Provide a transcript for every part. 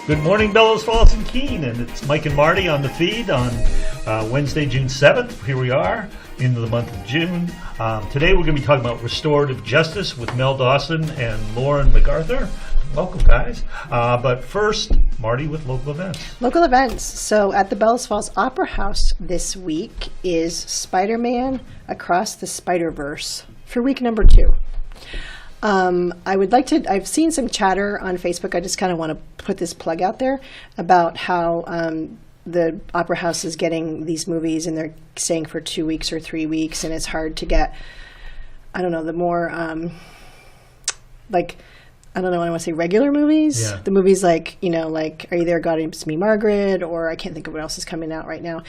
Good morning, Bellows Falls and Keene, and it's Mike and Marty on the feed on Wednesday, June 7th. Here we are into the month of June. Today we're going to be talking about restorative justice with Mel Dawson and Lauren MacArthur. Welcome, guys. But first, Marty with local events. Local events. So at the Bellows Falls Opera House this week is Spider-Man Across the Spider-Verse for week number 2. I've seen some chatter on Facebook. I just kind of want to put this plug out there about how the Opera House is getting these movies and they're staying for 2 weeks or 3 weeks, and it's hard to get, the more, I don't want to say regular movies. Yeah. The movies like Are You There, God, It's Me, Margaret, or I can't think of what else is coming out right now.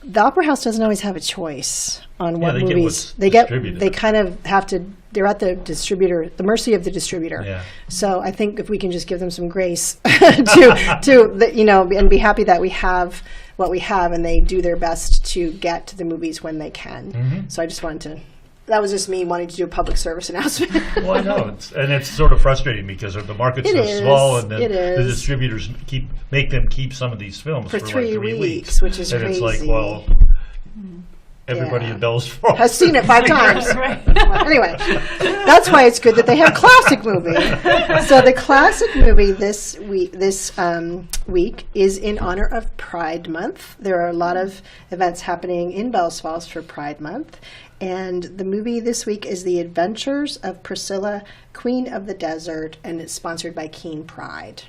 The Opera House doesn't always have a choice on what movies they get. They kind of have to. They're at the mercy of the distributor. Yeah. So I think if we can just give them some grace and be happy that we have what we have, and they do their best to get to the movies when they can. Mm-hmm. So I just wanted to. That was just me wanting to do a public service announcement. Well, I know, it's sort of frustrating because the market's so small, and then the distributors make them keep some of these films for 3 weeks, which is crazy. And it's like, well, everybody in Bellows Falls has seen it 5 times. Well, anyway, that's why it's good that they have classic movie. So the classic movie this week is in honor of Pride Month. There are a lot of events happening in Bellows Falls for Pride Month. And the movie this week is The Adventures of Priscilla, Queen of the Desert, and it's sponsored by Keene Pride.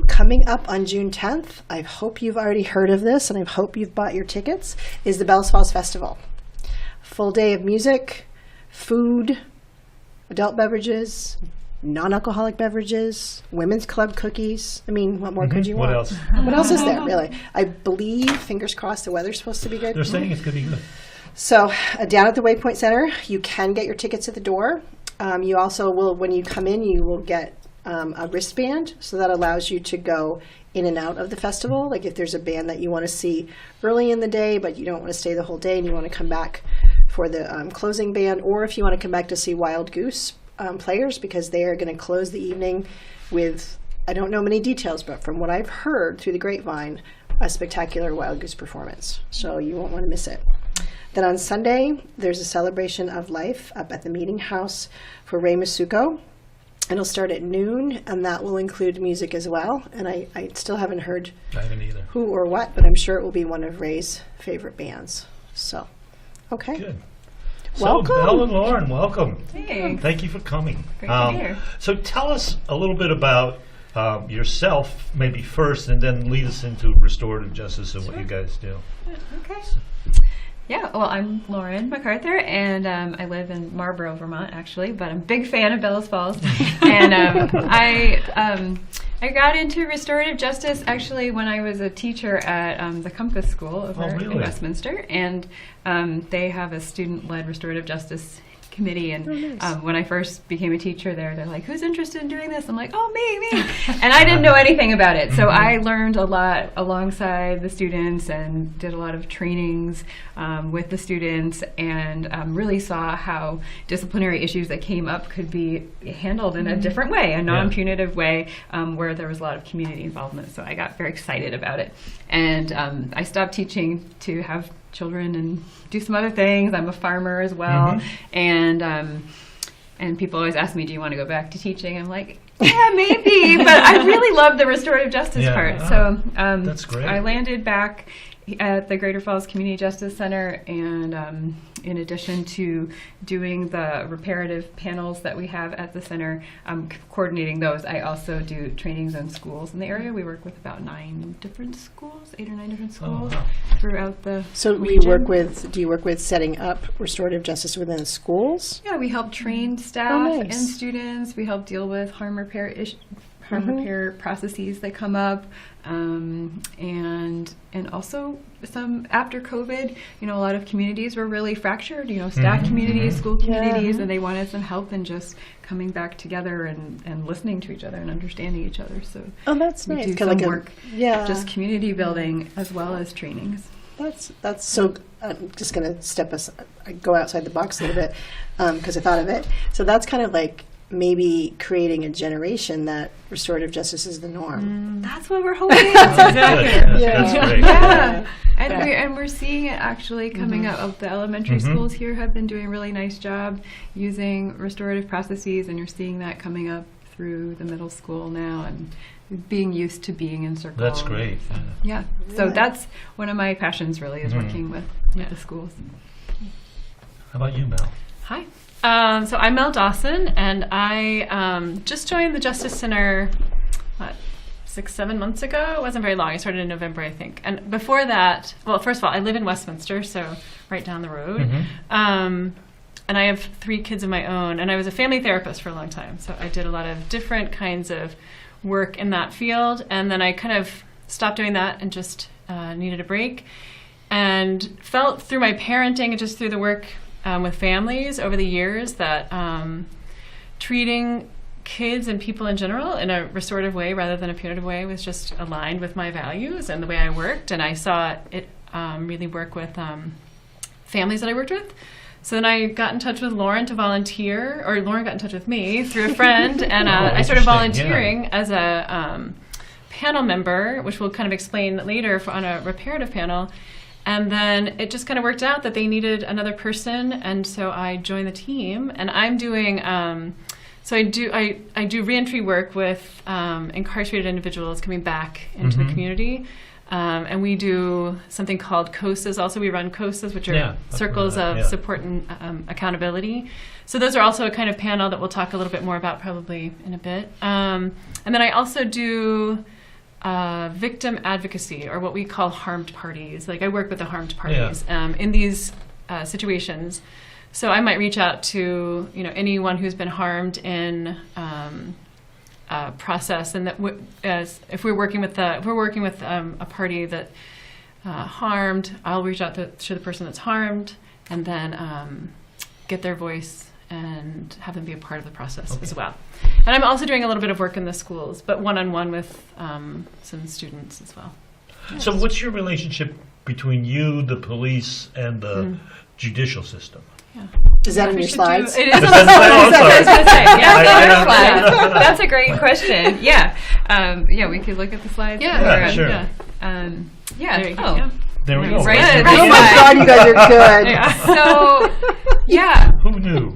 Coming up on June 10th, I hope you've already heard of this, and I hope you've bought your tickets, is the Bellows Falls Festival. Full day of music, food, adult beverages, non-alcoholic beverages, women's club cookies. I mean, what more could you want? What else? What else is there, really? I believe, fingers crossed, the weather's supposed to be good. They're saying it's going to be good. So down at the Waypoint Center, you can get your tickets at the door. You also will, when you come in, you will get a wristband. So that allows you to go in and out of the festival. Like if there's a band that you want to see early in the day, but you don't want to stay the whole day and you want to come back for the closing band, or if you want to come back to see Wild Goose players, because they are going to close the evening with, I don't know many details, but from what I've heard through the grapevine, a spectacular Wild Goose performance. So you won't want to miss it. Then on Sunday, there's a celebration of life up at the Meeting House for Ray Masuko. It'll start at noon, and that will include music as well. And I still haven't heard who or what, but I'm sure it will be one of Ray's favorite bands. So, okay. Good. Welcome. So, Mel and Lauren, welcome. Hey. Thank you for coming. Great to be here. So tell us a little bit about yourself, maybe first, and then lead us into restorative justice and what you guys do. Okay. Yeah, well, I'm Lauren MacArthur, and I live in Marlborough, Vermont, actually, but I'm a big fan of Bellows Falls. And I got into restorative justice, actually, when I was a teacher at the Compass School over in Westminster, and they have a student-led restorative justice committee, and when I first became a teacher there, they're like, who's interested in doing this? I'm like, oh, me. And I didn't know anything about it. So I learned a lot alongside the students and did a lot of trainings with the students, and really saw how disciplinary issues that came up could be handled in a different way, a non-punitive way, where there was a lot of community involvement. So I got very excited about it. And I stopped teaching to have children and do some other things. I'm a farmer as well, and people always ask me, do you want to go back to teaching? I'm like, yeah, maybe, but I really love the restorative justice part. So that's great. I landed back at the Greater Falls Community Justice Center, and in addition to doing the reparative panels that we have at the center, coordinating those, I also do trainings in schools in the area. We work with about 8 or 9 different schools throughout the region. Do you work with setting up restorative justice within schools? Yeah, we help train staff and students. We help deal with harm repair processes that come up, and also some after COVID, a lot of communities were really fractured, staff communities, school communities, and they wanted some help in just coming back together and listening to each other and understanding each other. So that's nice. We do some work, just community building as well as trainings. That's so. I'm just going to go outside the box a little bit because I thought of it. So that's kind of like maybe creating a generation that restorative justice is the norm. That's what we're hoping. That's great. Yeah. And we're seeing it actually coming out. The elementary schools here have been doing a really nice job using restorative processes, and you're seeing that coming up through the middle school now, and being used to being in circle. That's great. Yeah. So that's one of my passions, really, is working with the schools. How about you, Mel? Hi. So I'm Mel Dawson, and I just joined the Justice Center, 6-7 months ago. It wasn't very long. I started in November, I think. And before that, well, first of all, I live in Westminster, so right down the road. And I have 3 kids of my own, and I was a family therapist for a long time. So I did a lot of different kinds of work in that field, and then I kind of stopped doing that and just needed a break, and felt through my parenting and just through the work with families over the years that treating kids and people in general in a restorative way rather than a punitive way was just aligned with my values and the way I worked, and I saw it really work with families that I worked with. So then I got in touch with Lauren to volunteer, or Lauren got in touch with me through a friend, and I started volunteering as a panel member, which we'll kind of explain later on a reparative panel. And then it just kind of worked out that they needed another person, and so I joined the team. And I'm doing, so I do reentry work with incarcerated individuals coming back into the community. And we do something called COSAs. Also, we run COSAs, which are circles of support and accountability. So those are also a kind of panel that we'll talk a little bit more about probably in a bit. And then I also do victim advocacy, or what we call harmed parties. Like, I work with the harmed parties in these situations. So I might reach out to anyone who's been harmed in process, and that if we're working with a party that harmed, I'll reach out to the person that's harmed, and then get their voice and have them be a part of the process as well. And I'm also doing a little bit of work in the schools, but one-on-one with some students as well. So what's your relationship between you, the police, and the judicial system? Is that in your slides? It is on the slides. I was going to say, that's a great question. Yeah, we could look at the slides. Yeah, sure. There we go. Right. Oh my God, you guys are good. So, who knew?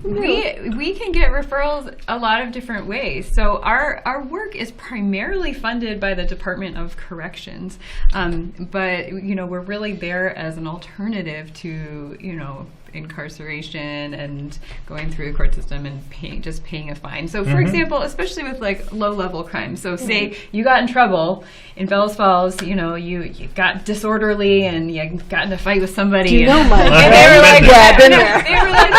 We can get referrals a lot of different ways. So our work is primarily funded by the Department of Corrections, but we're really there as an alternative to incarceration and going through the court system and paying a fine. So for example, especially with like low-level crimes, so say you got in trouble in Bells Falls, you got disorderly and you got in a fight with somebody. Do you know Mike? And they were like, they were like,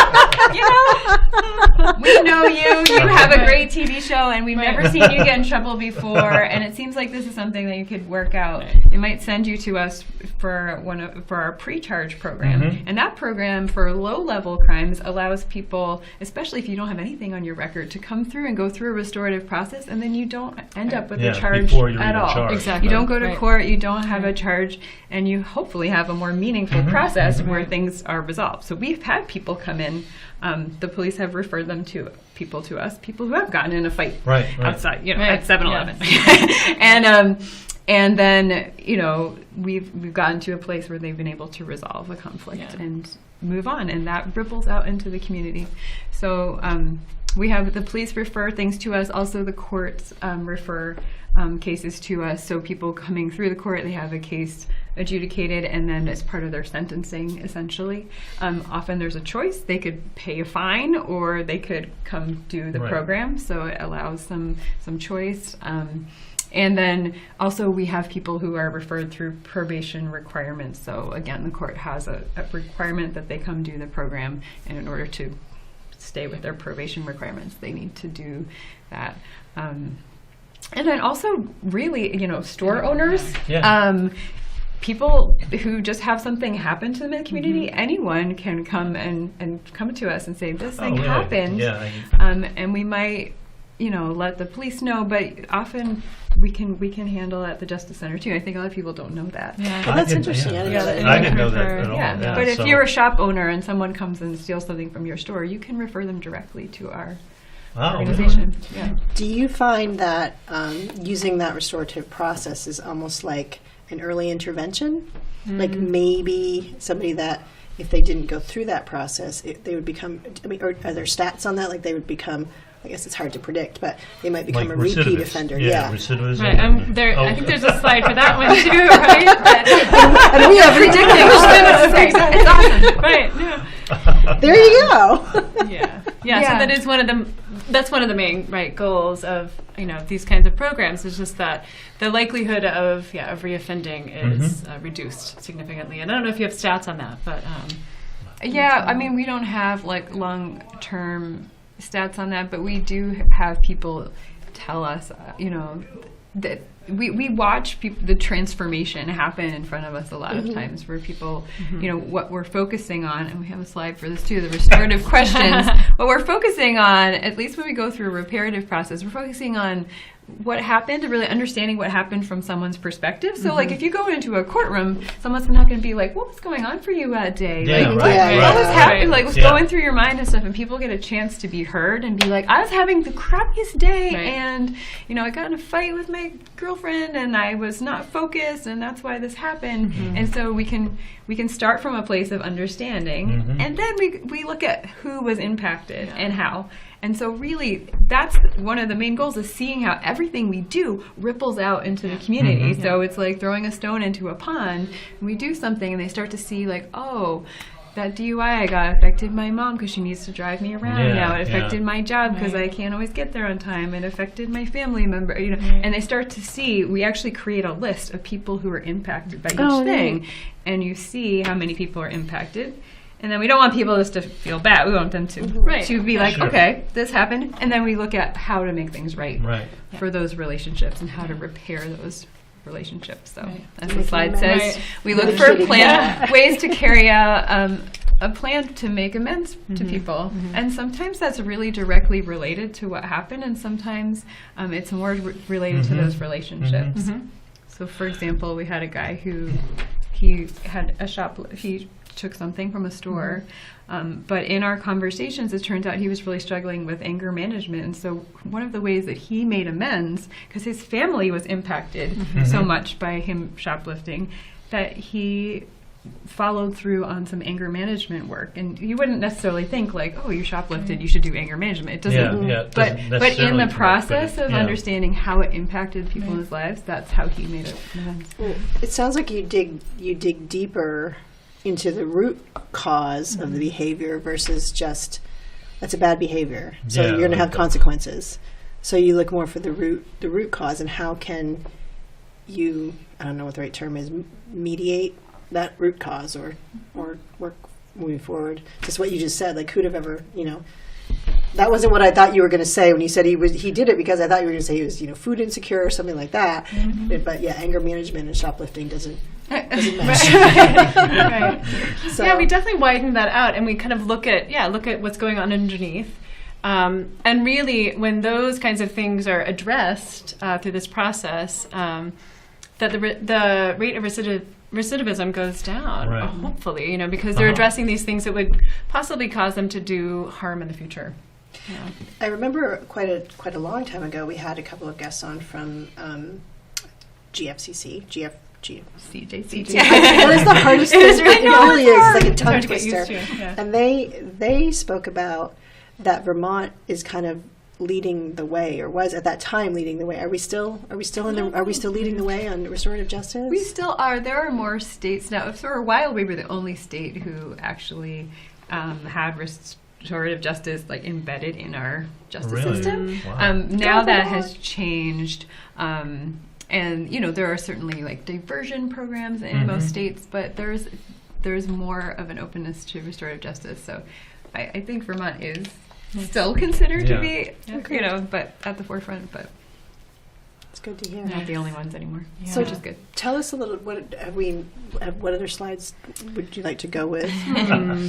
we know you have a great TV show, and we've never seen you get in trouble before, and it seems like this is something that you could work out. They might send you to us for our pre-charge program, and that program for low-level crimes allows people, especially if you don't have anything on your record, to come through and go through a restorative process, and then you don't end up with a charge at all. Charged. Exactly. You don't go to court, you don't have a charge, and you hopefully have a more meaningful process where things are resolved. So we've had people come in, the police have referred them to us, people who have gotten in a fight outside, at 7-Eleven. And then, we've gotten to a place where they've been able to resolve a conflict and move on, and that ripples out into the community. So we have the police refer things to us. Also, the courts refer cases to us. So people coming through the court, they have a case adjudicated, and then as part of their sentencing, essentially. Often there's a choice. They could pay a fine, or they could come do the program. So it allows some choice. And then also we have people who are referred through probation requirements. So again, the court has a requirement that they come do the program, and in order to stay with their probation requirements, they need to do that. And then also really, store owners, people who just have something happen to them in the community, anyone can come and come to us and say, this thing happened. And we might, let the police know, but often we can handle at the Justice Center too. I think a lot of people don't know that. Well, that's interesting. I didn't know that at all. But if you're a shop owner and someone comes and steals something from your store, you can refer them directly to our organization. Yeah. Do you find that using that restorative process is almost like an early intervention? Like maybe somebody that, if they didn't go through that process, they would become, I mean, or are there stats on that? Like they would become, I guess it's hard to predict, but they might become Like a repeat recidivists. offender. Yeah, Yeah. recidivism. Right. I think there's a slide for that one too, right? And we have predicting. It's awesome. Right. Yeah. There you go. Yeah. Yeah. So that is one of the. That's one of the main goals of these kinds of programs, is just that the likelihood of reoffending is reduced significantly. And I don't know if you have stats on that, but Yeah, I mean, we don't have like long-term stats on that, but we do have people tell us, that we watch the transformation happen in front of us a lot of times, where people, what we're focusing on, and we have a slide for this too, the restorative questions. What we're focusing on, at least when we go through a reparative process, we're focusing on what happened, really understanding what happened from someone's perspective. So, like, if you go into a courtroom, someone's not going to be like, "What was going on for you that day? Yeah, Like, right, what was happening? Right. Like, what's going through your mind and stuff?" And people get a chance to be heard and be like, "I was having the crappiest day, and I got in a fight with my girlfriend, and I was not focused, and that's why this happened." And so we can start from a place of understanding, and then we look at who was impacted and how. And so really, that's one of the main goals, is seeing how everything we do ripples out into the community. So it's like throwing a stone into a pond, and we do something, and they start to see like, oh, that DUI I got affected my mom because she needs to drive me around now. It affected my job because I can't always get there on time. It affected my family member, And they start to see, we actually create a list of people who are impacted by each thing. And you see how many people are impacted. And then we don't want people just to feel bad. We want them to be like, okay, this happened. And then we look at how to make things right for those relationships and how to repair those relationships. So as the slide says, we look for ways to carry out a plan to make amends to people. And sometimes that's really directly related to what happened, and sometimes it's more related to those relationships. So for example, we had a guy who he took something from a store, but in our conversations, it turns out he was really struggling with anger management. And so one of the ways that he made amends, because his family was impacted so much by him shoplifting, that he followed through on some anger management work. And you wouldn't necessarily think like, oh, you shoplifted, you should do anger management. It doesn't. It but in the process of yeah. understanding how it impacted people in his lives, that's how he made it. Well, it sounds like you dig deeper into the root cause of the behavior versus just that's a bad behavior. So Yeah, you're going to like have that. consequences. So you look more for the root cause, and how can you, I don't know what the right term is, mediate that root cause or work moving forward. Just what you just said, like who'd have ever, that wasn't what I thought you were going to say when you said he did it, because I thought you were going to say he was, food insecure or something like that. But yeah, anger management and shoplifting doesn't match. Right. So, Yeah, we definitely widen that out, and we kind of look at what's going on underneath. And really, when those kinds of things are addressed through this process, that the rate of recidivism goes down, Right. hopefully, because they're addressing these things that would possibly cause them to do harm in the future. Yeah. I remember quite a long time ago, we had a couple of guests on from GFCC, CJC. That is the hardest thing. It really is. It's like a tongue hard to get twister. used to, yeah. And they spoke about that Vermont is kind of leading the way, or was at that time leading the way. Are we still leading the way on restorative justice? We still are. There are more states now. For a while, we were the only state who actually had restorative justice embedded in our justice Really? system. Wow. Now that has changed. And there are certainly diversion programs in most states, but there's more of an openness to restorative justice. So I think Vermont is still considered to be, but at the forefront. But It's good to hear. We're not the only ones anymore, So which is good. Tell us a little. What other slides would you like to go with?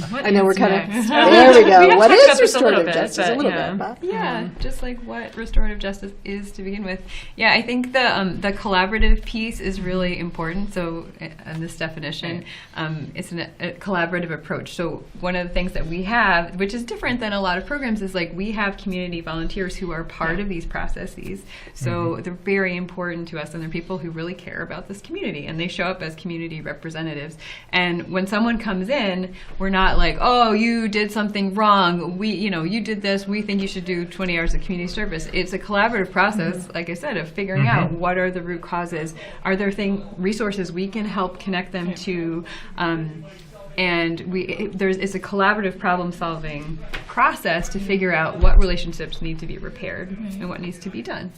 What I know is we're kind of next? there. We go. We have What talked is about this a little restorative bit, justice? but, A little yeah. bit, Bob. Yeah, just like what restorative justice is to begin with. Yeah, I think the collaborative piece is really important. So, in this definition, it's a collaborative approach. So, one of the things that we have, which is different than a lot of programs, is like we have community volunteers who are part of these processes. So, they're very important to us, and they're people who really care about this community, and they show up as community representatives. And when someone comes in, we're not like, oh, you did something wrong. You did this. We think you should do 20 hours of community service. It's a collaborative process, like I said, of figuring out what are the root causes. Are there resources we can help connect them to? And it's a collaborative problem-solving process to figure out what relationships need to be repaired and what needs to be done.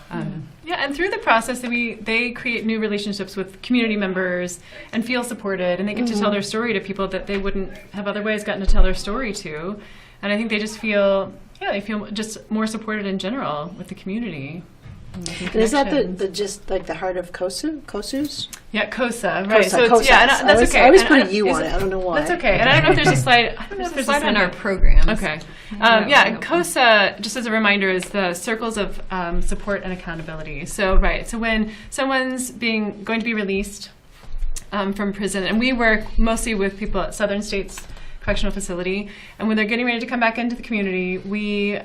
And through the process, they create new relationships with community members and feel supported, and they get to tell their story to people that they wouldn't have otherwise gotten to tell their story to. And I think they just feel, they feel just more supported in general with the community. And is that just like the heart of COSUs? Yeah, COSA, right. COSA, So it's, and that's okay. I always And put a U on it. I don't know why. That's okay. And I don't know if there's a slide. I don't know if There's there's a a slide on slide our programs. Okay. Yeah. COSA, just as a reminder, is the circles of support and accountability. So, so when someone's going to be released from prison, and we work mostly with people at Southern States Correctional Facility, and when they're getting ready to come back into the community, we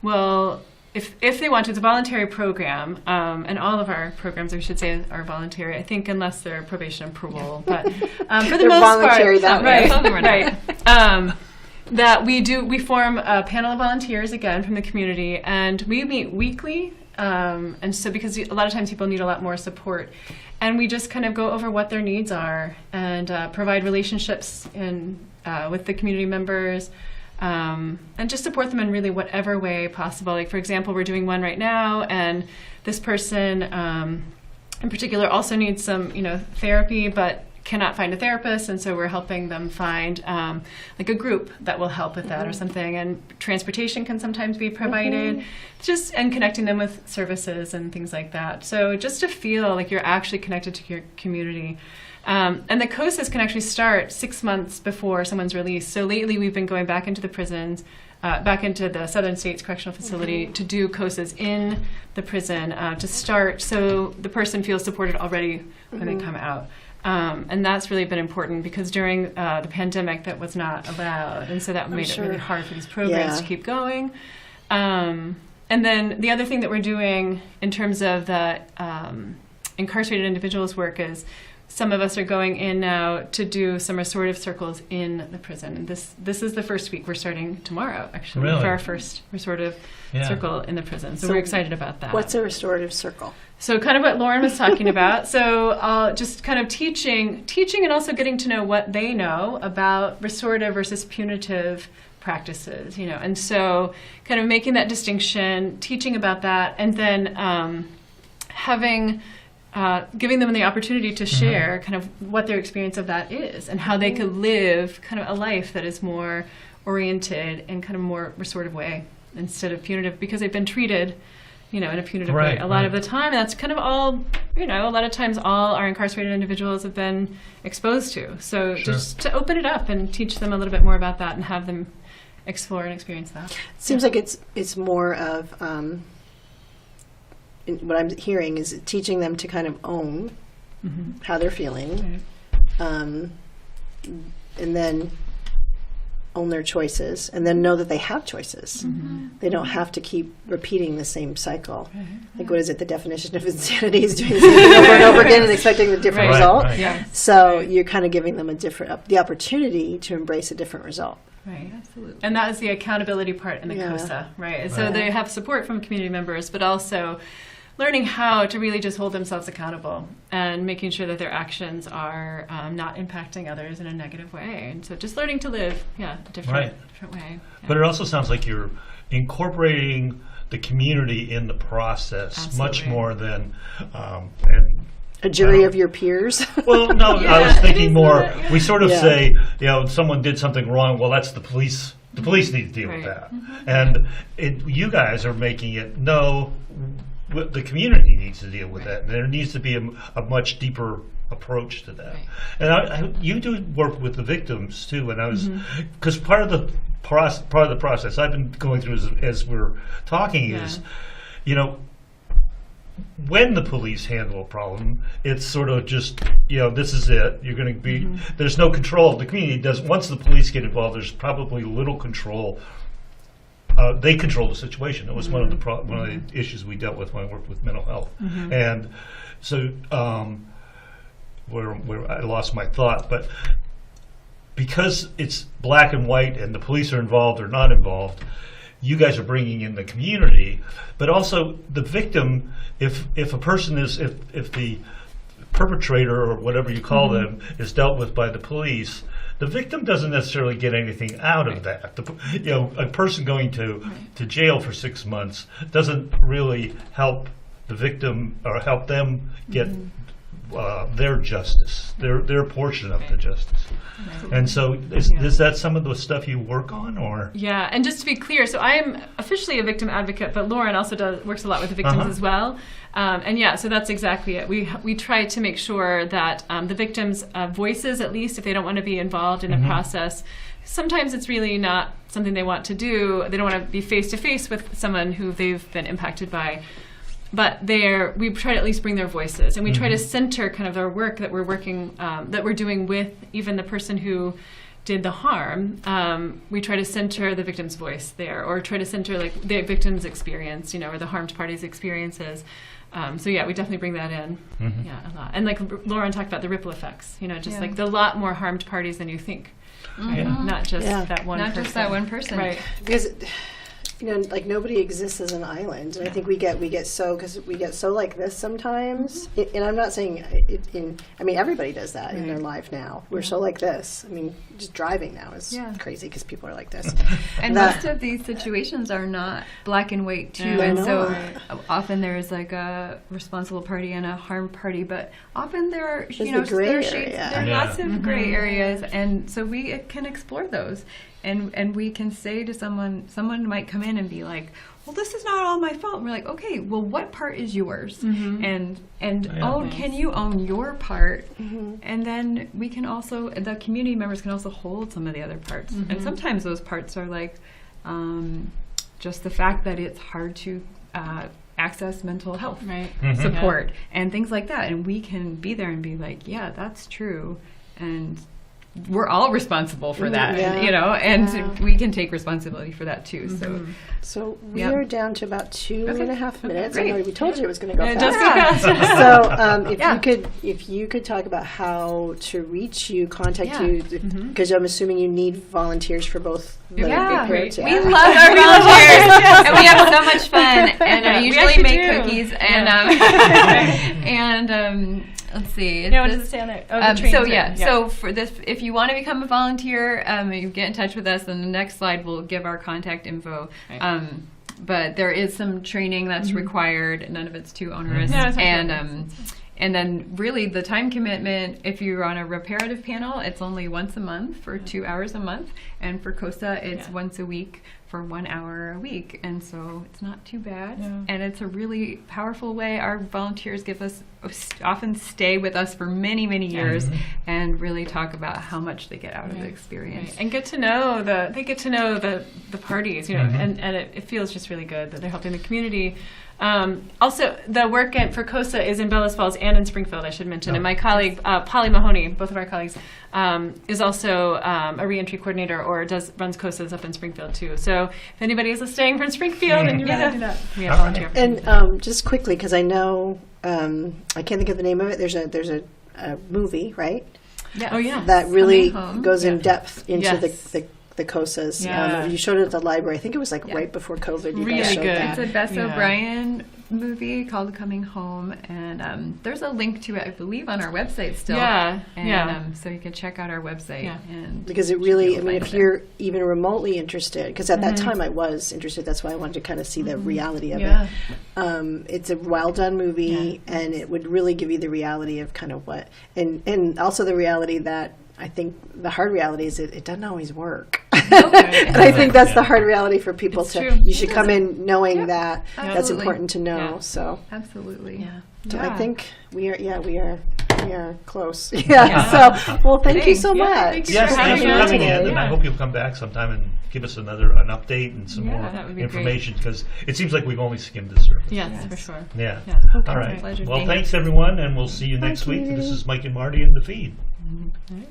will, if they want to, it's a voluntary program, and all of our programs, I should say, are voluntary. I think unless they're probation and parole, but for the most voluntary part, that way. right. That we form a panel of volunteers again from the community, and we meet weekly. And so because a lot of times people need a lot more support, and we just kind of go over what their needs are and provide relationships with the community members, and just support them in really whatever way possible. Like, for example, we're doing one right now, and this person in particular also needs some therapy, but cannot find a therapist, and so we're helping them find like a group that will help with that or something. And transportation can sometimes be provided, and connecting them with services and things like that. So just to feel like you're actually connected to your community. And the COSAs can actually start 6 months before someone's released. So lately we've been going back into the prisons, back into the Southern States Correctional Facility to do COSAs in the prison to start, so the person feels supported already when they come out. And that's really been important because during the pandemic that was not allowed, and so that made it really hard for these programs to keep going. And then the other thing that we're doing in terms of the incarcerated individuals work is some of us are going in now to do some restorative circles in the prison. And this is the first week. We're starting tomorrow, actually, for our first restorative circle in the prison. So we're excited about that. What's a restorative circle? So kind of what Lauren was talking about. So just kind of teaching and also getting to know what they know about restorative versus punitive practices, and so kind of making that distinction, teaching about that, and then giving them the opportunity to share kind of what their experience of that is and how they could live kind of a life that is more oriented in kind of more restorative way instead of punitive, because they've been treated in a punitive way a lot of the time. And that's kind of all, a lot of times all our incarcerated individuals have been exposed to. So just to open it up and teach them a little bit more about that and have them explore and experience that. It seems like it's more of, what I'm hearing is teaching them to kind of own how they're feeling, and then own their choices, and then know that they have choices. They don't have to keep repeating the same cycle. Like, what is it? The definition of insanity is doing the same thing over and over again and expecting a different result. So you're kind of giving them the opportunity to embrace a different result. Right, absolutely. And that is the accountability part in the COSA, right? So they have support from community members, but also learning how to really just hold themselves accountable and making sure that their actions are not impacting others in a negative way. And so just learning to live, a different way. But it also sounds like you're incorporating the community in the process much more than a jury of your peers. Well, no, I was thinking more. We sort of say, someone did something wrong. Well, that's the police. The police need to deal with that. And you guys are making it the community needs to deal with that. There needs to be a much deeper approach to that. Right. And you do work with the victims too, and I was because part of the process I've been going through as we're talking is, you know, when the police handle a problem, it's sort of just, you know, this is it. You're going to be there's no control. The community does. Once the police get involved, there's probably little control. They control the situation. It was one of the issues we dealt with when I worked with mental health, and so where I lost my thought, but because it's black and white, and the police are involved or not involved, you guys are bringing in the community, but also the victim. If a person is if the perpetrator or whatever you call them is dealt with by the police, the victim doesn't necessarily get anything out of that. You know, a person going to jail for 6 months doesn't really help the victim or help them get their justice, their portion of the justice. And so is that some of the stuff you work on, or? Yeah, and just to be clear, so I am officially a victim advocate, but Lauren also works a lot with the victims as well. And yeah, so that's exactly it. We try to make sure that the victims' voices, at least if they don't want to be involved in a process, sometimes it's really not something they want to do. They don't want to be face to face with someone who they've been impacted by. But we try to at least bring their voices, and we try to center kind of our work that we're doing with even the person who did the harm. We try to center the victim's voice there, or try to center like the victim's experience, you know, or the harmed party's experiences. So yeah, we definitely bring that in, a lot. And like Lauren talked about the ripple effects, you know, just like the lot more harmed parties than you think, not just that one. Not just that one person, right? Because, you know, like nobody exists as an island, and I think we get so like this sometimes. And I'm not saying I mean, everybody does that in their life now. We're so like this. I mean, just driving now is crazy because people are like this. And most of these situations are not black and white too, and so often there is like a responsible party and a harmed party, but often there are there are shades, there are lots of gray areas, and so we can explore those. And we can say to someone might come in and be like, well, this is not all my fault. And we're like, okay, well, what part is yours? And can you own your part? And then we can also, the community members can also hold some of the other parts. And sometimes those parts are like just the fact that it's hard to access mental health support and things like that. And we can be there and be like, yeah, that's true. And we're all responsible for that, you know, and we can take responsibility for that too. So we are down to about 2.5 minutes. I know we told you it was going to go fast. So if you could talk about how to reach you, contact you, because I'm assuming you need volunteers for both. We love our volunteers, and we have so much fun. And I usually make cookies and let's see. What does it say on there? So for this, if you want to become a volunteer, you get in touch with us, and the next slide will give our contact info. But there is some training that's required. None of it's too onerous. And then really the time commitment, if you're on a reparative panel, it's only once a month for 2 hours a month. And for COSA, it's once a week for 1 hour a week. And so it's not too bad. And it's a really powerful way. Our volunteers often stay with us for many, many years and really talk about how much they get out of the experience. And get to know the parties, you know, and it feels just really good that they're helping the community. Also, the work for COSA is in Bellows Falls and in Springfield, I should mention. And my colleague, Polly Mahoney, both of our colleagues, is also a reentry coordinator or runs COSAs up in Springfield too. So if anybody is staying from Springfield and you want to do that, we have volunteer. And just quickly, because I know, I can't think of the name of it, there's a movie, right? Yeah. That really goes in depth into the COSAs. You showed it at the library. I think it was like right before COVID. You really good. It's a Bess O'Brien movie called Coming Home, and there's a link to it, I believe, on our website still. So you can check out our website. And because it really, I mean, if you're even remotely interested, because at that time I was interested, that's why I wanted to kind of see the reality of it. It's a well done movie, and it would really give you the reality of kind of what, and also the reality that I think the hard reality is it doesn't always work. And I think that's the hard reality for people It's to, true. you should come in knowing that that's Absolutely. important to know, Yeah. so. Absolutely. Yeah. So Yeah. I think we are close. Yeah, so, well, thank you so Yeah, much. thank you Yes, for thanks for having us coming in, today. and I Yeah. hope you'll come back sometime and give us an update and some Yeah, more that would be great. information, because it seems like we've only skimmed the surface. Yes, for sure. Yeah. Yeah. All right. Pleasure well, being thanks everyone, and we'll see you next week. This is Mike and Marty in the feed. All right.